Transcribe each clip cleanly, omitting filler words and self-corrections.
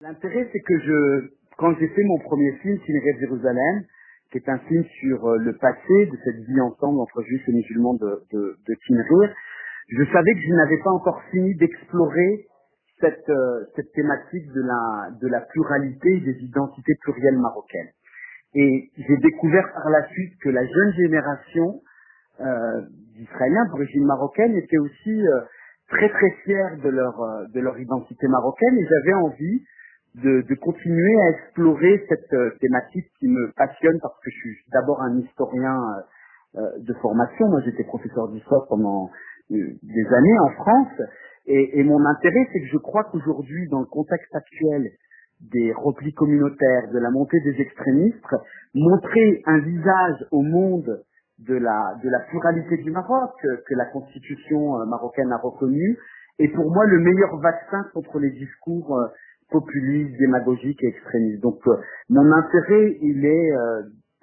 L'intérêt, c'est que quand j'ai fait mon premier film, Cinéret de Jérusalem, qui est un film sur le passé de cette vie ensemble entre juifs et musulmans de Tinrir, je savais que je n'avais pas encore fini d'explorer cette thématique de la pluralité et des identités plurielles marocaines. Et j'ai découvert par la suite que la jeune génération d'Israéliens d'origine marocaine étaient aussi très très fiers de leur identité marocaine, et j'avais envie de continuer à explorer cette thématique qui me passionne parce que je suis d'abord un historien de formation. Moi, j'étais professeur d'histoire pendant des années en France, et mon intérêt, c'est que je crois qu'aujourd'hui, dans le contexte actuel des replis communautaires, de la montée des extrémistes, montrer un visage au monde de la pluralité du Maroc que la constitution marocaine a reconnu, est pour moi le meilleur vaccin contre les discours populistes, démagogiques et extrémistes. Donc mon intérêt, il est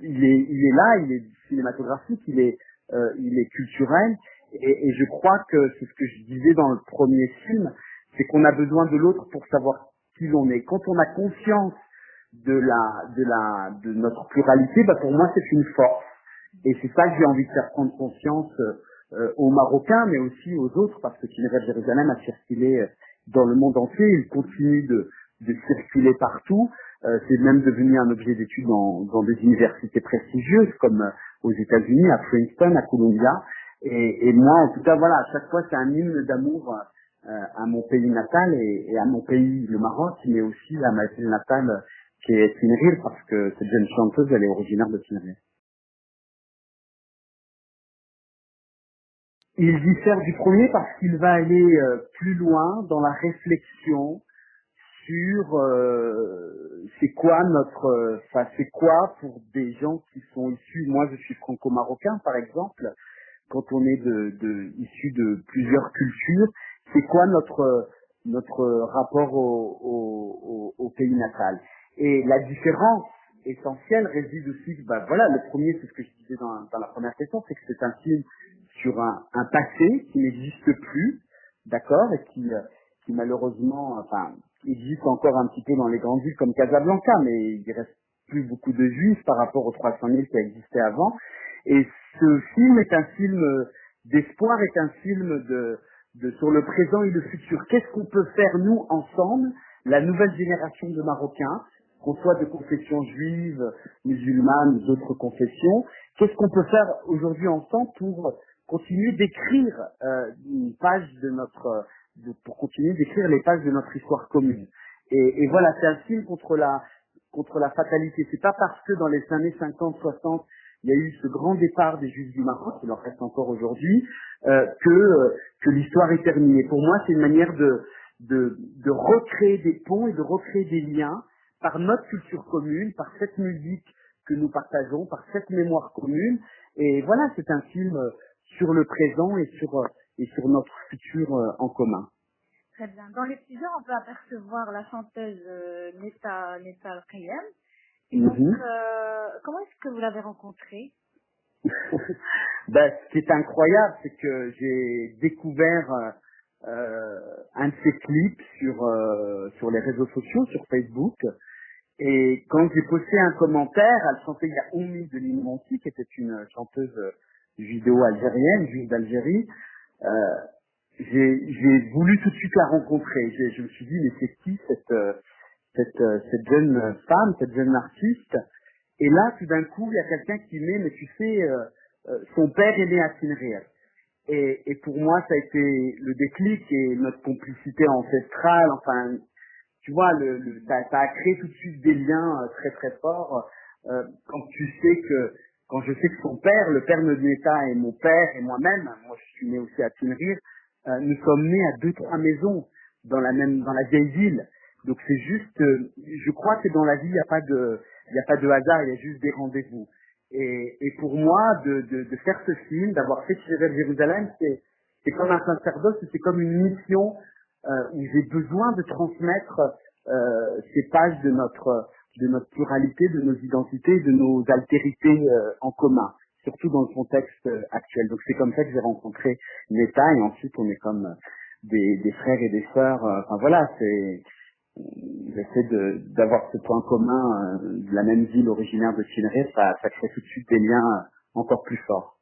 là, il est cinématographique, il est culturel, et je crois que c'est ce que je disais dans le premier film, c'est qu'on a besoin de l'autre pour savoir qui l'on est. Quand on a conscience de notre pluralité, bah pour moi c'est une force. Et c'est ça que j'ai envie de faire prendre conscience aux Marocains, mais aussi aux autres, parce que Cinéret de Jérusalem a circulé dans le monde entier, il continue de circuler partout. C'est même devenu un objet d'étude dans des universités prestigieuses, comme aux États-Unis, à Princeton, à Columbia. Et moi, en tout cas, voilà, à chaque fois, c'est un hymne d'amour à mon pays natal et à mon pays, le Maroc, mais aussi à ma ville natale, qui est Tinrir, parce que cette jeune chanteuse, elle est originaire de Tinrir. Il diffère du premier parce qu'il va aller plus loin dans la réflexion sur c'est quoi c'est quoi pour des gens qui sont issus. Moi, je suis franco-marocain, par exemple. Quand on est issu de plusieurs cultures, c'est quoi notre rapport au pays natal. Et la différence essentielle réside aussi, voilà, le premier, c'est ce que je disais dans la première question, c'est que c'est un film sur un passé qui n'existe plus, d'accord, et qui malheureusement, existe encore un petit peu dans les grandes villes comme Casablanca, mais il reste plus beaucoup de juifs par rapport aux 300 000 qui existaient avant. Et ce film est un film d'espoir, est un film sur le présent et le futur. Qu'est-ce qu'on peut faire, nous, ensemble, la nouvelle génération de Marocains, qu'on soit de confession juive, musulmane, d'autres confessions, qu'est-ce qu'on peut faire aujourd'hui ensemble pour continuer d'écrire une page pour continuer d'écrire les pages de notre histoire commune. Et voilà, c'est un film contre la fatalité. C'est pas parce que dans les années 50, 60, il y a eu ce grand départ des Juifs du Maroc, il en reste encore aujourd'hui, que l'histoire est terminée. Pour moi, c'est une manière de recréer des ponts et de recréer des liens par notre culture commune, par cette musique que nous partageons, par cette mémoire commune. Et voilà, c'est un film sur le présent et sur notre futur en commun. Très bien. Dans les teasers, on peut apercevoir la chanteuse Netta Al-Qayem. Et donc, comment est-ce que vous l'avez rencontrée? Ce qui est incroyable, c'est que j'ai découvert un de ses clips sur les réseaux sociaux, sur Facebook. Et quand j'ai posté un commentaire, elle chantait il y a Oumi de Limonti, qui était une chanteuse vidéo algérienne, juive d'Algérie. J'ai voulu tout de suite la rencontrer. Je me suis dit, mais c'est qui cette jeune femme, cette jeune artiste? Et là, tout d'un coup, il y a quelqu'un qui met, mais tu sais, son père est né à Tinrir. Et pour moi, ça a été le déclic et notre complicité ancestrale. Enfin, tu vois, ça a créé tout de suite des liens très très forts. Quand je sais que son père, le père de Netta et mon père et moi-même, moi je suis né aussi à Tinrir, nous sommes nés à 2-3 maisons dans la vieille ville. Donc c'est juste, je crois que dans la vie il n'y a pas de hasard, il y a juste des rendez-vous. Et pour moi, de faire ce film, d'avoir fait Cinéret de Jérusalem, c'est comme un sacerdoce, c'est comme une mission où j'ai besoin de transmettre ces pages de notre pluralité, de nos identités, de nos altérités en commun, surtout dans le contexte actuel. Donc c'est comme ça que j'ai rencontré Netta, et ensuite on est comme des frères et des sœurs. Enfin voilà, J'essaie d'avoir ce point commun de la même ville originaire de Tineret, ça crée tout de suite des liens encore plus forts.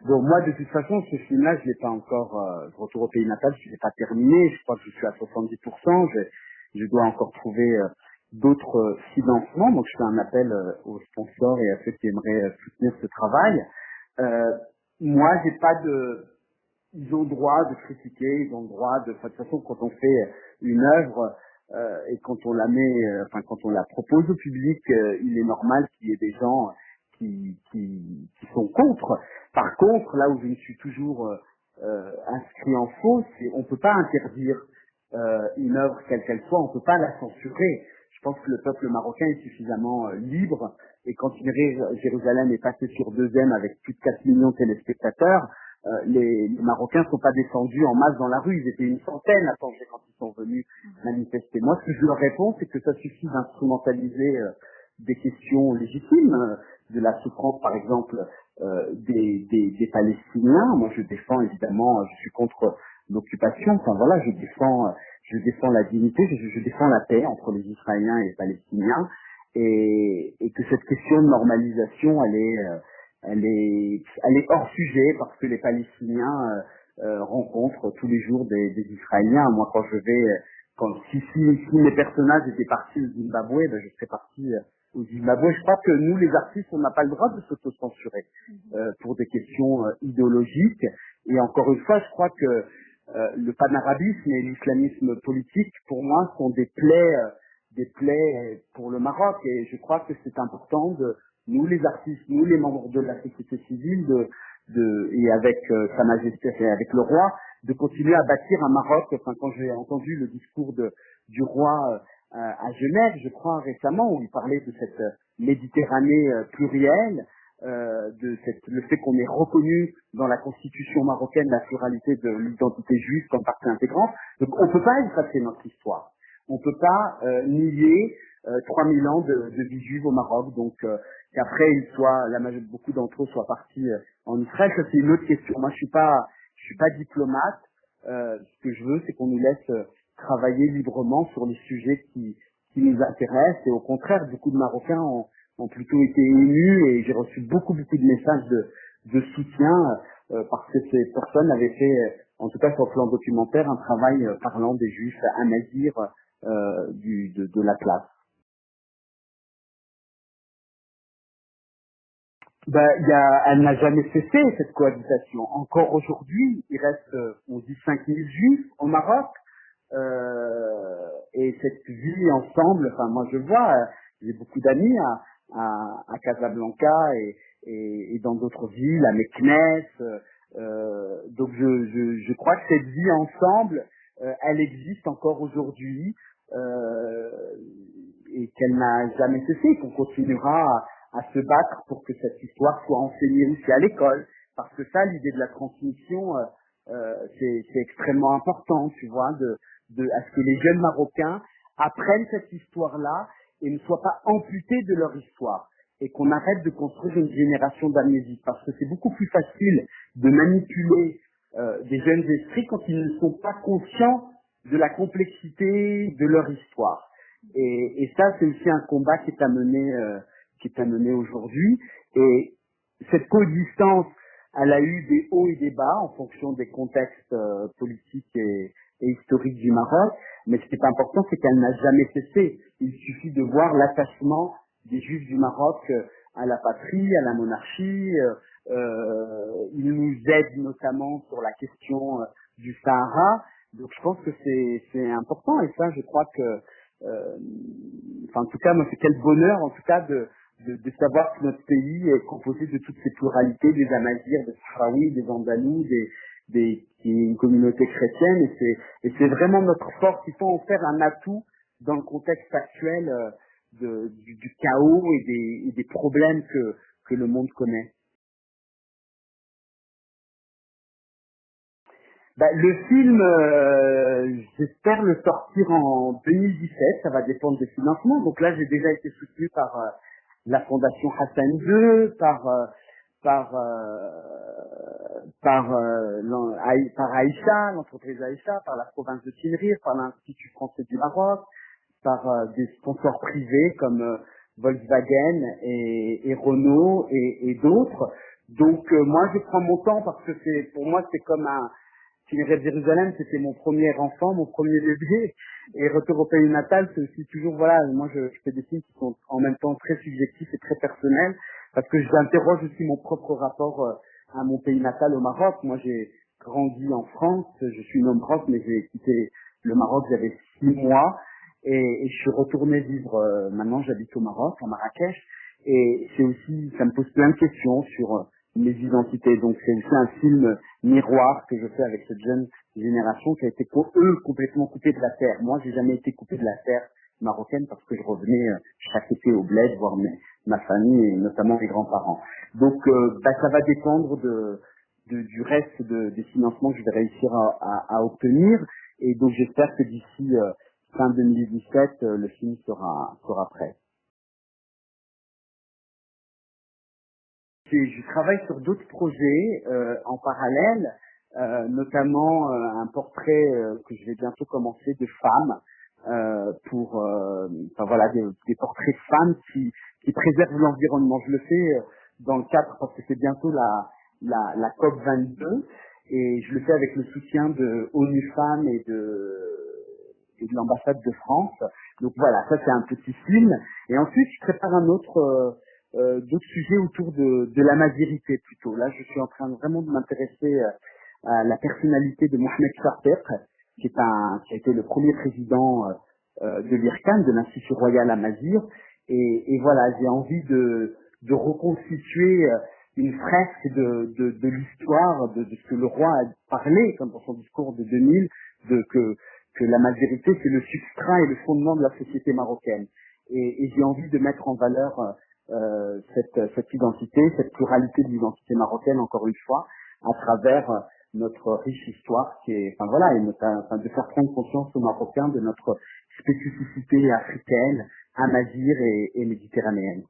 Donc moi, de toute façon, ce film-là, je l'ai pas encore, Retour au pays natal, je l'ai pas terminé. Je crois que je suis à 70%. Je dois encore trouver d'autres financements. Donc je fais un appel aux sponsors et à ceux qui aimeraient soutenir ce travail. Euh, moi, j'ai pas de, ils ont le droit de critiquer, ils ont le droit de toute façon, quand on fait une œuvre et quand on la met, quand on la propose au public, il est normal qu'il y ait des gens qui sont contre. Par contre, là où je me suis toujours inscrit en faux, c'est on peut pas interdire une œuvre quelle qu'elle soit, on peut pas la censurer. Je pense que le peuple marocain est suffisamment libre et quand Jérusalem est passé sur 2M avec plus de 4 millions de téléspectateurs, les Marocains ne sont pas descendus en masse dans la rue, ils étaient une centaine à Tanger quand ils sont venus manifester. Moi, ce que je leur réponds, c'est que ça suffit d'instrumentaliser des questions légitimes, de la souffrance, par exemple, des Palestiniens. Moi, je défends évidemment, je suis contre l'occupation. Enfin voilà, je défends la dignité, je défends la paix entre les Israéliens et les Palestiniens, et que cette question de normalisation, elle est hors sujet parce que les Palestiniens rencontrent tous les jours des Israéliens. Moi, quand je vais, si mes personnages étaient partis au Zimbabwe, ben, je serais parti au Zimbabwe. Je crois que nous, les artistes, on n'a pas le droit de s'auto-censurer pour des questions idéologiques. Et encore une fois, je crois que le panarabisme et l'islamisme politique, pour moi, sont des plaies pour le Maroc. Et je crois que c'est important de nous, les artistes, nous, les membres de la société civile, et avec Sa Majesté et avec le roi, de continuer à bâtir un Maroc. Enfin, quand j'ai entendu le discours du roi à Genève, je crois récemment, où il parlait de cette Méditerranée plurielle, le fait qu'on ait reconnu dans la constitution marocaine la pluralité de l'identité juive comme partie intégrante. Donc on peut pas effacer notre histoire. On peut pas nier 3000 ans de vie juive au Maroc. Donc qu'après beaucoup d'entre eux soient partis en Israël, ça c'est une autre question. Moi je suis pas diplomate. Ce que je veux, c'est qu'on nous laisse travailler librement sur les sujets qui nous intéressent. Et au contraire, beaucoup de Marocains ont plutôt été émus et j'ai reçu beaucoup de messages de soutien parce que ces personnes avaient fait, en tout cas sur le plan documentaire, un travail parlant des Juifs à Mazir de la place. Elle n'a jamais cessé cette cohabitation. Encore aujourd'hui, il reste, on dit 5000 Juifs au Maroc. Et cette vie ensemble, enfin moi je vois, j'ai beaucoup d'amis à Casablanca et dans d'autres villes, à Meknès. Donc je crois que cette vie ensemble, elle existe encore aujourd'hui et qu'elle n'a jamais cessé, qu'on continuera à se battre pour que cette histoire soit enseignée aussi à l'école. Parce que ça, l'idée de la transmission, c'est extrêmement important, tu vois, à ce que les jeunes Marocains apprennent cette histoire-là et ne soient pas amputés de leur histoire. Et qu'on arrête de construire une génération d'amnésiques. Parce que c'est beaucoup plus facile de manipuler des jeunes esprits quand ils ne sont pas conscients de la complexité de leur histoire. Et ça, c'est aussi un combat qui est à mener aujourd'hui. Et cette coexistence, elle a eu des hauts et des bas en fonction des contextes politiques et historiques du Maroc. Mais ce qui est important, c'est qu'elle n'a jamais cessé. Il suffit de voir l'attachement des Juifs du Maroc à la patrie, à la monarchie. Ils nous aident notamment sur la question du Sahara. Donc je pense que c'est important. Et ça, je crois que, en tout cas, moi, c'est quel bonheur, en tout cas, de savoir que notre pays est composé de toutes ces pluralités, des Amazirs, des Sahraouis, des Andalous, qui est une communauté chrétienne, et c'est vraiment notre force. Il faut en faire un atout dans le contexte actuel du chaos et des problèmes que le monde connaît. Le film, j'espère le sortir en 2017, ça va dépendre des financements. Donc là, j'ai déjà été soutenu par la Fondation Hassan II, par Aïcha, l'entreprise Aïcha, par la province de Tinrir, par l'Institut français du Maroc, par des sponsors privés comme Volkswagen et Renault et d'autres. Donc moi je prends mon temps parce que pour moi c'est comme Tinrir de Jérusalem, c'était mon premier enfant, mon premier bébé, et Retour au pays natal, c'est aussi toujours, voilà, moi je fais des films qui sont en même temps très subjectifs et très personnels, parce que j'interroge aussi mon propre rapport à mon pays natal, au Maroc. Moi j'ai grandi en France, je suis né au Maroc, mais j'ai quitté le Maroc, j'avais 6 mois, et je suis retourné vivre, maintenant j'habite au Maroc, à Marrakech, et c'est aussi, ça me pose plein de questions sur mes identités. Donc c'est aussi un film miroir que je fais avec cette jeune génération qui a été pour eux complètement coupée de la terre. Moi j'ai jamais été coupé de la terre marocaine parce que je revenais chaque été au bled voir ma famille et notamment mes grands-parents. Donc ça va dépendre du reste des financements que je vais réussir à obtenir, et donc j'espère que d'ici fin 2017 le film sera prêt. Je travaille sur d'autres projets en parallèle, notamment un portrait que je vais bientôt commencer de femmes, enfin voilà, des portraits de femmes qui préservent l'environnement. Je le fais dans le cadre parce que c'est bientôt la COP 22, et je le fais avec le soutien de ONU Femmes et de l'ambassade de France. Donc voilà, ça c'est un petit film. Et ensuite, je prépare un autre d'autres sujets autour de la mazirité plutôt. Là, je suis en train vraiment de m'intéresser à la personnalité de Mohamed Charter, qui a été le premier président de l'IRCAN, de l'Institut Royal à Mazir. Et voilà, j'ai envie de reconstituer une fresque de l'histoire, de ce que le roi a parlé, comme dans son discours de 2000, que la mazirité, c'est le substrat et le fondement de la société marocaine. Et j'ai envie de mettre en valeur cette identité, cette pluralité de l'identité marocaine, encore une fois, à travers notre riche histoire qui est, enfin voilà, et de faire prendre conscience aux Marocains de notre spécificité africaine, amazigh et méditerranéenne.